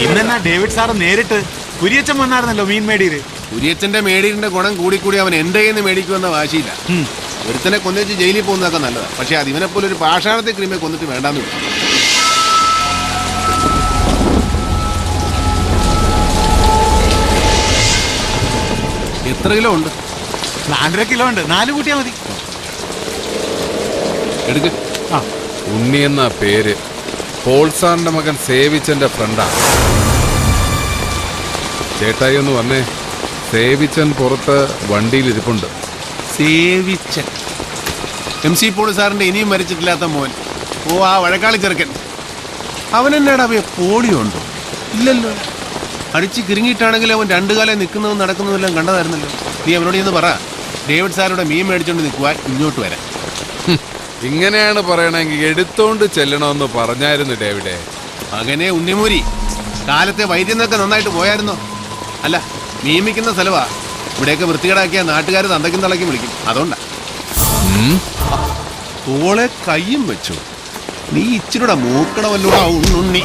ഇന്നെന്നാ David sir നേരിട്ട് കുര്യച്ചൻ വന്നായിരുന്നല്ലോ മീൻ മേടിയില്. കുര്യച്ചന്റെ മേടീരിന്റെ ഗുണം കൂടിക്കൂടി അവൻ എന്റെ കയ്യിൽ നിന്ന് മേടിക്കുമെന്ന വാശിയില്ല. ഒരുത്തനെ കൊന്നിച്ച് ജയിലിൽ പോകുന്നതൊക്കെ നല്ലതാണ്. പക്ഷെ അത് ഇവനെ പോലെ ഒരു പാഷാണത്തെ ക്രീമെ കൊന്നിട്ട് വേണ്ടാന്ന് വിട്ടു. എത്ര കിലോ ഉണ്ട്? 4.5 കിലോ ഉണ്ട്. 4 കൂട്ടിയാ മതി. എടുക്ക്. ഉണ്ണി എന്ന പേര് പോൾസാറിന്റെ മകൻ സേവിച്ചന്റെ ഫ്രണ്ടാണ്. ചേട്ടായി ഒന്ന് വന്നേ. സേവിച്ചൻ പുറത്ത് വണ്ടിയിൽ ഇരിപ്പുണ്ട്. സേവിച്ചൻ MC പോൾ സാറിന്റെ ഇനിയും മരിച്ചിട്ടില്ലാത്ത മോൻ. ഓ, ആ വഴക്കാളി ചെറുക്കൻ. അവനെന്നാടാ പോളിയോ ഉണ്ടോ? ഇല്ലല്ലോ. അടിച്ച് കിരിങ്ങിയിട്ടാണെങ്കിൽ അവൻ 2 കാലം നിൽക്കുന്നതും നടക്കുന്നതെല്ലാം കണ്ടതായിരുന്നല്ലോ. നീ അവനോട് ഇന്ന് പറ, ഡേവിഡ് സാറുടെ മീൻ മേടിച്ചോണ്ട് നിൽക്കുവാൻ ഇങ്ങോട്ട് വരാം. ഇങ്ങനെയാണ് പറയണമെങ്കിൽ എടുത്തോണ്ട് ചെല്ലണമെന്ന് പറഞ്ഞായിരുന്നു ഡേവിഡേ. അങ്ങനെ ഉണ്ണിമൂരി കാലത്തെ വൈദ്യുന്നൊക്കെ നന്നായിട്ട് പോയായിരുന്നോ? അല്ല, നിയമിക്കുന്ന സ്ഥലവാ. ഇവിടെയൊക്കെ വൃത്തികേടാക്കിയ നാട്ടുകാർ തന്തയ്ക്കും തളയ്ക്കും വിളിക്കും. അതുകൊണ്ടാ. ഓളെ കയ്യും വെച്ചു. നീ ഇച്ചിരൂടെ മൂക്കണമല്ലൂടാ ഉണ്ണുണ്ണി.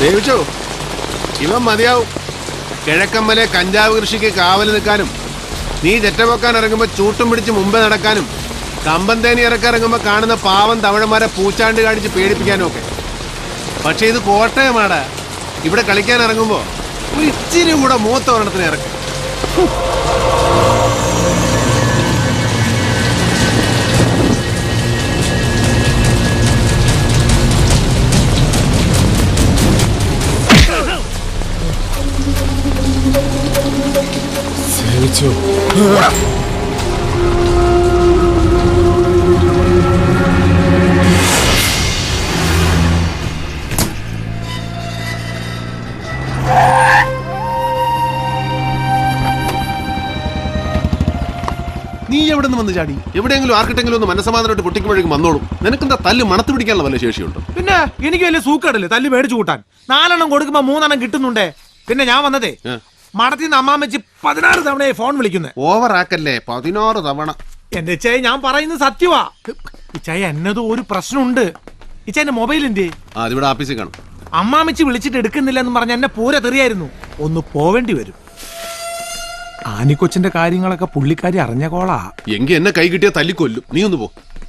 ദേവിച്ചോ, ഇവൻ മതിയാവും. കിഴക്കമ്മലെ കഞ്ചാവ് കൃഷിക്ക് കാവൽ നിൽക്കാനും, നീ ചെറ്റവെക്കാൻ ഇറങ്ങുമ്പോൾ ചൂട്ടും പിടിച്ച് മുമ്പേ നടക്കാനും, കമ്പം തേനി ഇറക്കിറങ്ങുമ്പോൾ കാണുന്ന പാവം തമിഴന്മാരെ പൂച്ചാണ്ട് കാണിച്ച് പേടിപ്പിക്കാനും ഒക്കെ. പക്ഷെ ഇത് കോട്ടയമാടാ. ഇവിടെ കളിക്കാൻ ഇറങ്ങുമ്പോൾ ഒരു ഇച്ചിരി കൂടെ മൂത്ത ഒരെണ്ണത്തിന് ഇറക്കും. നീ എവിടെ നിന്ന് വന്ന് ചാടി? എവിടെയെങ്കിലും ആർക്കിട്ടെങ്കിലും ഒന്ന് മനസ്സമാധാനമായിട്ട് പൊട്ടിക്കുമ്പോഴേക്കും വന്നോളും. നിനക്കെന്താ തല്ല് മണത്ത് പിടിക്കാനുള്ള വല്ല ശേഷിയുണ്ടോ? പിന്നെ എനിക്ക് വലിയ സൂക്കടല്ലേ തല്ല് മേടിച്ചു കൂട്ടാൻ. 4 എണ്ണം കൊടുക്കുമ്പോ 3 എണ്ണം കിട്ടുന്നുണ്ടേ. പിന്നെ ഞാൻ വന്നതേ മടത്തിന്ന് അമ്മാമ്മച്ചി 16 തവണയായി ഫോൺ വിളിക്കുന്നേ. ഓവർ ആക്കല്ലേ, 16 തവണ. എന്റെ ഇച്ചായ ഞാൻ പറയുന്നത് സത്യവാ. ഇച്ചായ എന്നതോ ഒരു പ്രശ്നമുണ്ട്. ഇച്ചായന്റെ മൊബൈൽ എന്തേ? അതിവിടെ ആഫീസിൽ കാണും. അമ്മാമ്മച്ചി വിളിച്ചിട്ട് എടുക്കുന്നില്ല എന്ന് പറഞ്ഞ എന്നെ പൂര തെറിയായിരുന്നു. ഒന്ന് പോവേണ്ടി വരും. ആനിക്കൊച്ചിന്റെ കാര്യങ്ങളൊക്കെ പുള്ളിക്കാരി അറിഞ്ഞ കോളാ. എങ്കിൽ എന്നെ കൈ കിട്ടിയാൽ തല്ലിക്കൊല്ലും. നീ ഒന്ന് പോ.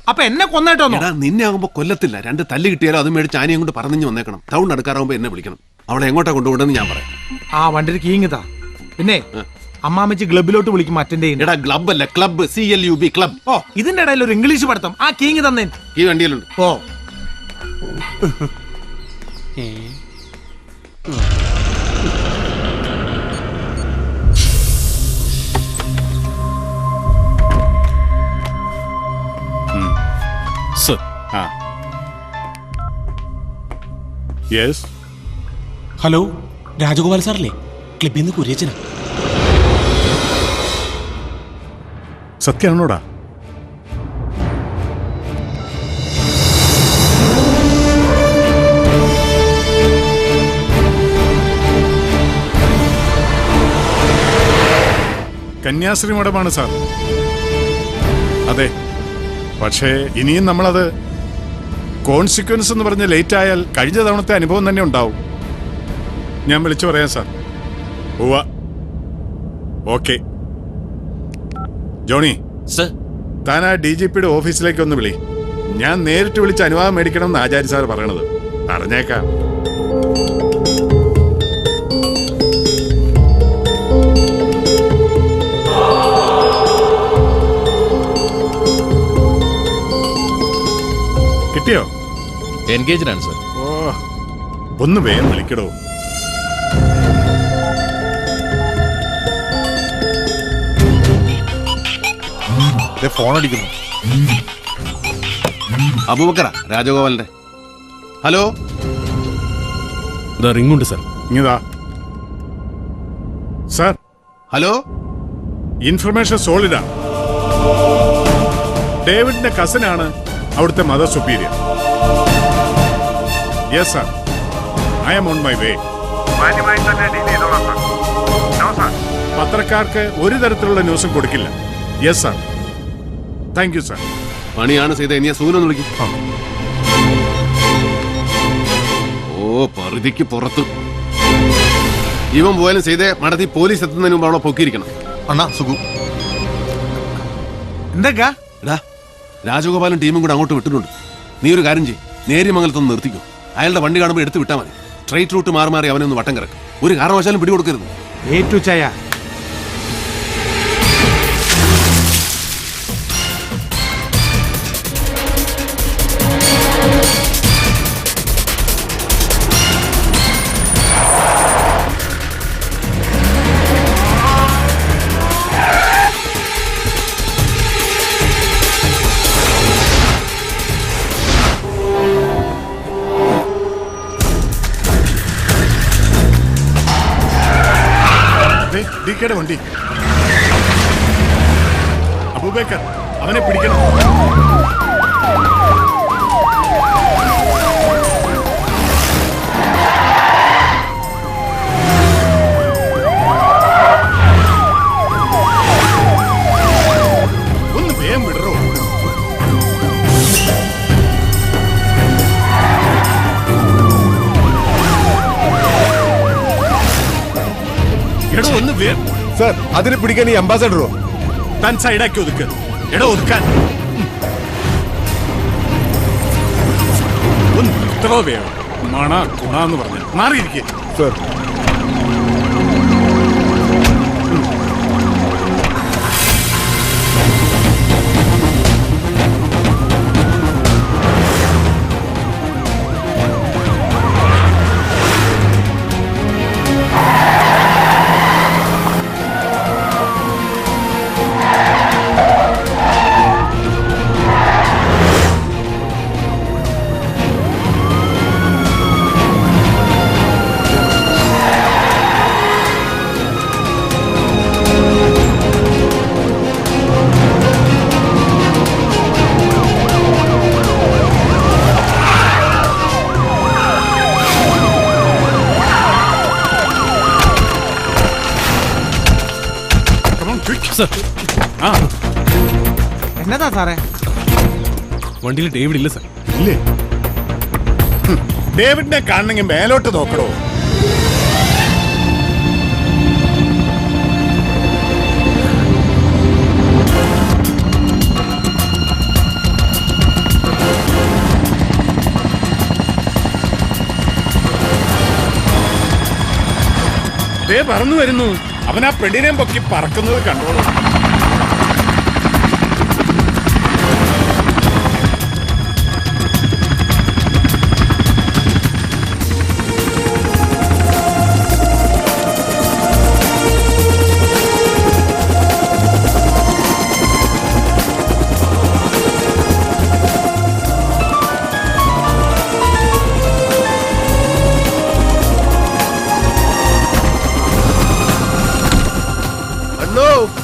അപ്പൊ എന്നെ കൊന്നേട്ടോ? നിന്നെ ആകുമ്പോ കൊല്ലത്തില്ല. 2 തല്ല് കിട്ടിയാലും അത് മേടിച്ച് ആനയും കൊണ്ട് പറഞ്ഞു വന്നേക്കണം. ടൗൺ അടുക്കാറാകുമ്പോ എന്നെ വിളിക്കണം. അവളെ എങ്ങോട്ടാ കൊണ്ടുപോകണമെന്ന് ഞാൻ പറയാം. ആ വണ്ടിയിൽ കീങ്ങിതാ. പിന്നെ അമ്മാമ്മച്ചി ക്ലബിലോട്ട് വിളിക്കും അറ്റൻഡ് ചെയ്യുന്നത്. എടാ ക്ലബ് അല്ല, ക്ലബ്, CLUB ക്ലബ്. ഓ, ഇതിന്റെ ഇടയിൽ ഒരു ഇംഗ്ലീഷ് പഠിത്തം. ആ കീങ് തന്നെ ഈ വണ്ടിയിലുണ്ട്. ഓ സർ. യെസ്. ഹലോ, രാജഗോപാൽ സാറല്ലേ? ക്ലബിൽ നിന്ന് കുര്യച്ചനാ. സത്യാണോടാ? കന്യാസ്ത്രീ മഠമാണ് സാർ. അതെ, പക്ഷേ ഇനിയും നമ്മളത് കോൺസിക്വൻസ് എന്ന് പറഞ്ഞ് ലേറ്റ് ആയാൽ കഴിഞ്ഞ തവണത്തെ അനുഭവം തന്നെ ഉണ്ടാവും. ഞാൻ വിളിച്ചു പറയാം സാർ. ഉവ്വ. ഓക്കെ. Johnny, sir. താൻ ആ DGPയുടെ ഓഫീസിലേക്ക് ഒന്ന് വിളി. ഞാൻ നേരിട്ട് വിളിച്ച് അനുവാദം മേടിക്കണം എന്ന് ആചാര്യ സാർ പറയണത്. പറഞ്ഞേക്കാം. കിട്ടിയോ? എൻഗേജ്ഡ് ആണ് സർ. ഓ, ഒന്ന് വേഗം വിളിക്കടോ. ഫോൺ അടിക്കുന്നു. അബൂബക്കറ, രാജഗോപാലന്റെ. ഹലോ, റിംഗ് ഉണ്ട് സർ. ഇങ്ങതാ സാർ. ഹലോ. ഇൻഫർമേഷൻ സോളിഡാണ്. ഡേവിഡിന്റെ കസിനാണ് അവിടുത്തെ mother superior. Yes sir, I am on my way. പത്രക്കാർക്ക് ഒരു തരത്തിലുള്ള ന്യൂസും കൊടുക്കില്ല. Yes sir, thank you sir. പണിയാണ് ചെയ്ത ഇനി സൂനൊന്ന് വിളിക്കും. ഓ, പരിധിക്ക് പുറത്ത്. ഇവൻ പോയാലും ചെയ്തേ മടത്തി പോലീസ് എത്തുന്നതിന് മുമ്പ് അവിടെ പൊക്കിയിരിക്കണം. അണ്ണാ സുഖു. എന്തൊക്കെയാ? എടാ, രാജഗോപാലും ടീമും കൂടെ അങ്ങോട്ട് വിട്ടിട്ടുണ്ട്. നീ ഒരു കാര്യം ചെയ്യ്, നേര്യമംഗലത്തൊന്ന് നിർത്തിക്കോ. അയാളുടെ വണ്ടി കാണുമ്പോൾ എടുത്ത് വിട്ടാൽ മതി. സ്ട്രൈറ്റ് റൂട്ട് മാറി മാറി അവനെ ഒന്ന് വട്ടം കിടക്കും. ഒരു കാരണവശാലും പിടികൊടുക്കരുത്. ഏറ്റു ചായ. ഡിക്കയുടെ വണ്ടി. അബൂബക്കർ, അവനെ പിടിക്കണം. ഒന്ന് വേഗം വിടറോ. എടോ ഒന്ന് വേഗം. സർ, അതിന് പിടിക്കാൻ ഈ അംബാസഡറോ? താൻ സൈഡാക്കി ഒതുക്ക്. എടോ ഒതുക്കാൻ. ഒന്ന് നിർത്തണോ വേണം. മണ കുണാന്ന് പറഞ്ഞ മാറിയിരിക്കേ. സർ, ആ, എന്നതാ സാറേ? വണ്ടിയിൽ ഡേവിഡ് ഇല്ല സർ. ഇല്ലേ? ഡേവിഡിനെ കാണണമെങ്കിൽ മേലോട്ട് നോക്കണോ? ദേ പറന്നു വരുന്നു. അവൻ ആ പെണ്ണിനെയും പൊക്കി പറക്കുന്നത് കണ്ടോളൂ.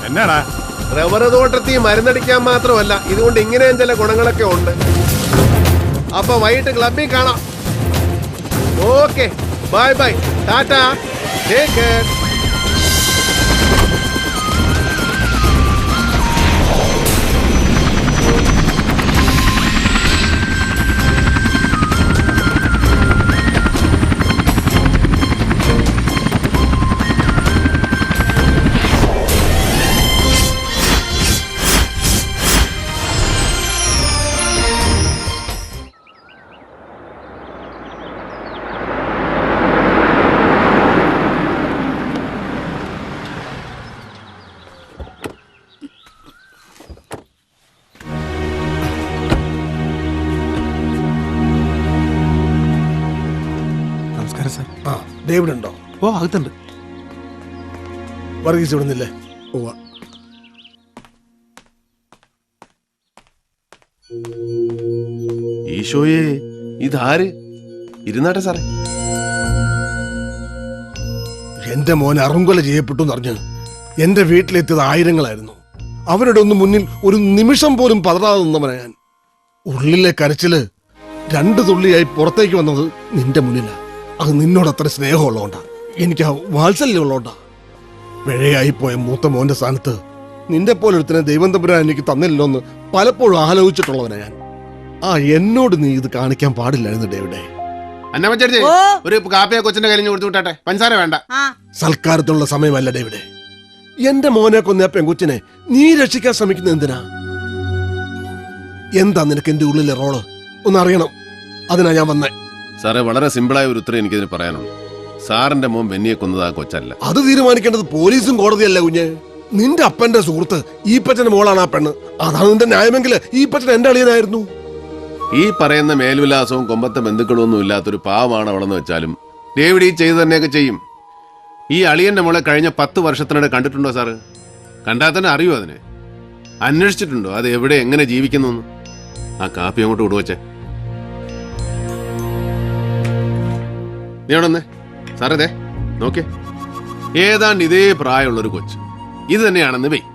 എന്നാടാ? റബ്ബർ തോട്ടത്തിൽ മരുന്നടിക്കാൻ മാത്രമല്ല, ഇതുകൊണ്ട് ഇങ്ങനെയും ചില ഗുണങ്ങളൊക്കെ ഉണ്ട്. അപ്പൊ വൈകിട്ട് ക്ലബിൽ കാണാം. Okay, bye bye, Tata, take care. David ഉണ്ടോ? ഓ അകത്തുണ്ട്. വർഗീസ് ഇവിടുന്നില്ലേ? ഈശോയെ, ഇതാര്? ഇരുന്നാട്ടെ സാറേ. എന്റെ മോൻ അറുങ്കൊല ചെയ്യപ്പെട്ടു എന്നറിഞ്ഞ് എന്റെ വീട്ടിലെത്തിയത് ആയിരങ്ങളായിരുന്നു. അവരുടെ ഒന്നും മുന്നിൽ ഒരു നിമിഷം പോലും പതറാതെ നിന്നവനാ ഞാൻ. ഉള്ളിലെ കരച്ചില് 2 തുള്ളിയായി പുറത്തേക്ക് വന്നത് നിന്റെ മുന്നിലാ. അത് നിന്നോട് അത്ര സ്നേഹമുള്ളതുകൊണ്ടാ, എനിക്ക് ആ വാത്സല്യം ഉള്ളതുകൊണ്ടാ. പിഴയായി പോയ മൂത്ത മോന്റെ സ്ഥാനത്ത് നിന്റെ പോലൊരുത്തനെ ദൈവം തമ്പുരാൻ എനിക്ക് തന്നില്ലല്ലോ എന്ന് പലപ്പോഴും ആലോചിച്ചിട്ടുള്ളവനാ ഞാൻ. എന്നോട് നീ ഇത് കാണിക്കാൻ പാടില്ലായിരുന്നു ഡേവിഡേ. അന്നമ്മച്ചേച്ചി, ഒരു കാപ്പിയെ കൊച്ചിന്റെ കയ്യിൽ കൊടുത്തു വിട്ടാട്ടെ. പഞ്ചസാര വേണ്ട. സൽക്കാരത്തിലുള്ള സമയമല്ല ഡേവിഡേ. എന്റെ മോനെ കൊന്ന പെൺകുച്ചിനെ നീ രക്ഷിക്കാൻ ശ്രമിക്കുന്നത് എന്തിനാ? എന്താ നിനക്ക് എന്റെ ഉള്ളിലെ റോള് ഒന്നറിയണം. അതിനാ ഞാൻ വന്നേ. സാറേ, വളരെ സിമ്പിളായ ഒരു ഉത്തരം എനിക്കിതിന് പറയാനുള്ളൂ. സാറിന്റെ മോൻ ബെന്നിയെ കൊന്നത് ആ കൊച്ചല്ല. അത് തീരുമാനിക്കേണ്ടത് പോലീസും കോടതിയല്ല കുഞ്ഞ്. നിന്റെ അപ്പന്റെ സുഹൃത്ത് ഈപ്പച്ചന്റെ മോളാണ് ആ പെണ്ണ്. അതാണ് നിന്റെ ന്യായമെങ്കിൽ ഈപ്പച്ചൻ എന്റെ അളിയനായിരുന്നു. ഈ പറയുന്ന മേൽവിലാസവും കൊമ്പത്തെ ബന്ധുക്കളും ഒന്നും ഇല്ലാത്തൊരു പാവമാണ് അവളെന്ന് വെച്ചാലും ഡേവിഡ് ഈ ചെയ്ത് തന്നെയൊക്കെ ചെയ്യും. ഈ അളിയന്റെ മോളെ കഴിഞ്ഞ 10 വർഷത്തിനിടെ കണ്ടിട്ടുണ്ടോ സാറ്? കണ്ടാൽ തന്നെ അറിയോ അതിനെ? അന്വേഷിച്ചിട്ടുണ്ടോ അത് എവിടെ എങ്ങനെ ജീവിക്കുന്നു? ആ കാപ്പി അങ്ങോട്ട് വിടുവച്ചേ. നീ അവിടെ വന്നേ. സാറേ, ദേ നോക്കേ, ഏതാണ്ട് ഇതേ പ്രായമുള്ളൊരു കൊച്ച്. ഇത് തന്നെയാണെന്ന് വെയ്.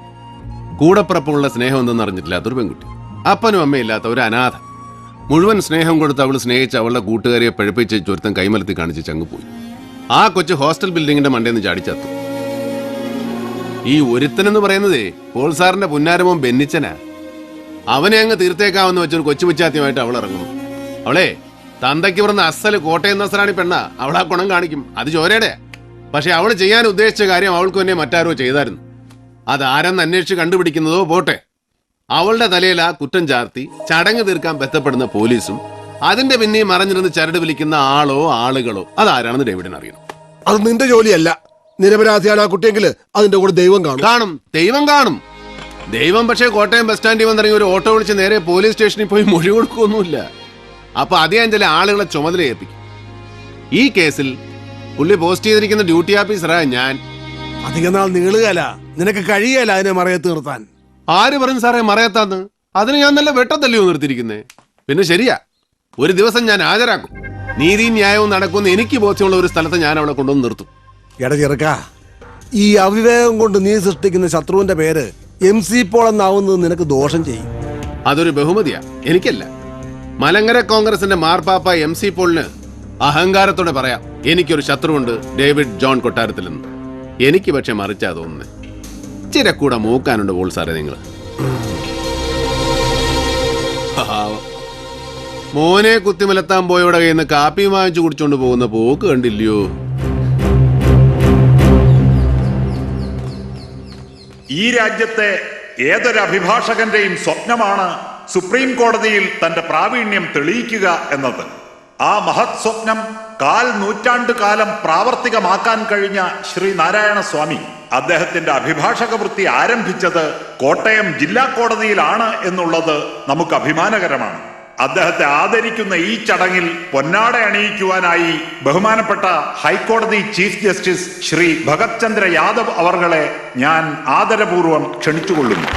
കൂടപ്പിറപ്പുള്ള സ്നേഹം എന്തെന്ന് അറിഞ്ഞിട്ടില്ലാത്തൊരു പെൺകുട്ടി, അപ്പനും അമ്മയില്ലാത്ത ഒരു അനാഥ. മുഴുവൻ സ്നേഹം കൊടുത്ത് അവൾ സ്നേഹിച്ച് അവളുടെ കൂട്ടുകാരിയെ പഴിപ്പിച്ച് ചൊരുത്തം കൈമലത്തി കാണിച്ച് ചങ്ങ് പോയി. ആ കൊച്ച് ഹോസ്റ്റൽ ബിൽഡിങ്ങിന്റെ മണ്ടേന്ന് ചാടിച്ചത്തു. ഈ ഒരുത്തനെന്ന് പറയുന്നതേ പോൾ സാറിന്റെ പുന്നാരമോൻ ബെന്നിച്ചനാ. അവനെ അങ്ങ് തീർത്തേക്കാവെന്ന് വെച്ചൊരു കൊച്ചു പിച്ചാത്യമായിട്ട് അവൾ ഇറങ്ങുന്നു. അവളെ തന്തയ്ക്ക് പറഞ്ഞ അസല് കോട്ടയം നസ്രാണി പെണ്ണ. അവളാ ഗുണം കാണിക്കും, അത് ചോരയുടെ. പക്ഷെ അവൾ ചെയ്യാൻ ഉദ്ദേശിച്ച കാര്യം അവൾക്ക് തന്നെ മറ്റാരോ ചെയ്തായിരുന്നു. അതാരെന്ന് അന്വേഷിച്ച് കണ്ടുപിടിക്കുന്നതോ പോട്ടെ, അവളുടെ തലയിൽ ആ കുറ്റം ചാർത്തി ചടങ്ങ് തീർക്കാൻ ബന്ധപ്പെടുന്ന പോലീസും അതിന്റെ പിന്നെ മറഞ്ഞിരുന്ന് ചരട് വിളിക്കുന്ന ആളോ ആളുകളോ അതാരാണെന്ന് ഡേവിഡിന് അറിയണം. അത് നിന്റെ ജോലിയല്ല. നിരപരാധിയാണ് ആ കുട്ടിയെങ്കിൽ അതിന്റെ കൂടെ ദൈവം കാണും. ദൈവം കാണും. ദൈവം പക്ഷേ കോട്ടയം ബസ് സ്റ്റാൻഡിൽ വന്നിറങ്ങി ഒരു ഓട്ടോ വിളിച്ച് നേരെ പോലീസ് സ്റ്റേഷനിൽ പോയി മൊഴി കൊടുക്കുകയൊന്നുമില്ല. അപ്പൊ അദ്ദേഹം ചില ആളുകളെ ചുമതല ഏൽപ്പിക്കും. ഈ കേസിൽ പുള്ളി പോസ്റ്റ് ചെയ്തിരിക്കുന്ന ഡ്യൂട്ടി ഓഫീസറാ ഞാൻ. അധിക നാൾ നീളുകയല്ല, നിനക്ക് കഴിയല്ല അതിനെ മറയത്ത് നിർത്താൻ. ആര് പറഞ്ഞു സാറേ മറയത്താന്ന്? അതിന് ഞാൻ നല്ല വെട്ടത്തല്ലയോ നിർത്തിയിരിക്കുന്നേ. പിന്നെ ശരിയാ, ഒരു ദിവസം ഞാൻ ഹാജരാക്കും. നീതിയും ന്യായവും നടക്കുമെന്ന് എനിക്ക് ബോധ്യമുള്ള ഒരു സ്ഥലത്ത് ഞാൻ അവളെ കൊണ്ടുവന്ന് നിർത്തും. എട ചെറുക്ക, ഈ അവിവേകം കൊണ്ട് നീ സൃഷ്ടിക്കുന്ന ശത്രുവിന്റെ പേര് MC പോൾ എന്നാവുന്നത് നിനക്ക് ദോഷം ചെയ്യും. അതൊരു ബഹുമതിയാ, എനിക്കല്ല. മലങ്കര കോൺഗ്രസിന്റെ മാർപ്പാപ്പ MC പോളിന് അഹങ്കാരത്തോടെ പറയാം, എനിക്കൊരു ശത്രുവുണ്ട്, ഡേവിഡ് ജോൺ കൊട്ടാരത്തിൽ നിന്ന്. എനിക്ക് പക്ഷെ മറിച്ചാ തോന്നുന്നത്. ചിരക്കൂടെ മൂക്കാനുണ്ട് പോൾ സാറേ നിങ്ങൾ. മോനെ കുത്തിമലത്താൻ പോയവിടെ കയ്യിൽ നിന്ന് കാപ്പി വാങ്ങിച്ചു കുടിച്ചോണ്ട് പോകുന്ന പോക്ക് കണ്ടില്ലയോ? ഈ രാജ്യത്തെ ഏതൊരു അഭിഭാഷകന്റെയും സ്വപ്നമാണ് സുപ്രീം കോടതിയിൽ തന്റെ പ്രാവീണ്യം തെളിയിക്കുക എന്നത്. ആ മഹത് സ്വപ്നം 1/4 നൂറ്റാണ്ട് കാലം പ്രാവർത്തികമാക്കാൻ കഴിഞ്ഞ ശ്രീ നാരായണ സ്വാമി അദ്ദേഹത്തിന്റെ അഭിഭാഷക വൃത്തി ആരംഭിച്ചത് കോട്ടയം ജില്ലാ കോടതിയിലാണ് എന്നുള്ളത് നമുക്ക് അഭിമാനകരമാണ്. അദ്ദേഹത്തെ ആദരിക്കുന്ന ഈ ചടങ്ങിൽ പൊന്നാട അണിയിക്കുവാനായി ബഹുമാനപ്പെട്ട ഹൈക്കോടതി ചീഫ് ജസ്റ്റിസ് ശ്രീ ഭഗത് ചന്ദ്ര യാദവ് അവർകളെ ഞാൻ ആദരപൂർവ്വം ക്ഷണിച്ചുകൊള്ളുന്നു.